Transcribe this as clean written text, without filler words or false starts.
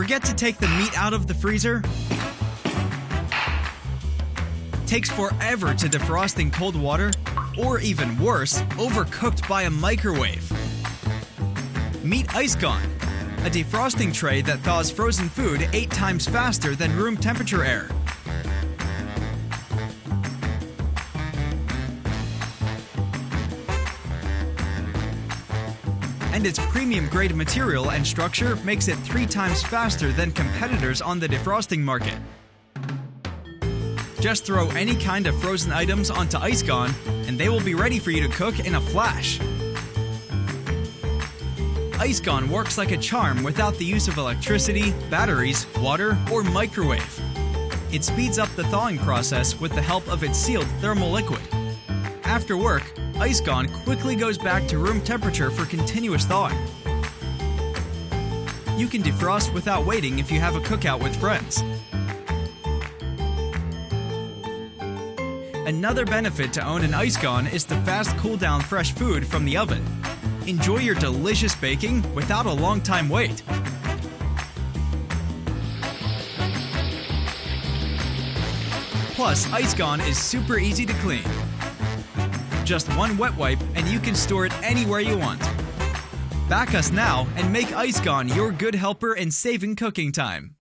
Forget to take the meat out of the freezer? Takes forever to defrost in cold water? Or even worse, overcooked by a microwave? Meet ICEGONE, a defrosting tray that thaws frozen food 8 times faster than room temperature air. And its premium-grade material and structure makes it 3 times faster than competitors on the defrosting market. Just throw any kind of frozen items onto ICEGONE, and they will be ready for you to cook in a flash. ICEGONE works like a charm without the use of electricity, batteries, water, or microwave. It speeds up the thawing process with the help of its sealed thermal liquid. After work, ICEGONE quickly goes back to room temperature for continuous thawing. You can defrost without waiting if you have a cookout with friends. Another benefit to own an ICEGONE is the fast cool down fresh food from the oven. Enjoy your delicious baking without a long time wait. Plus, ICEGONE is super easy to clean. Just one wet wipe and you can store it anywhere you want. Back us now and make ICEGONE your good helper in saving cooking time.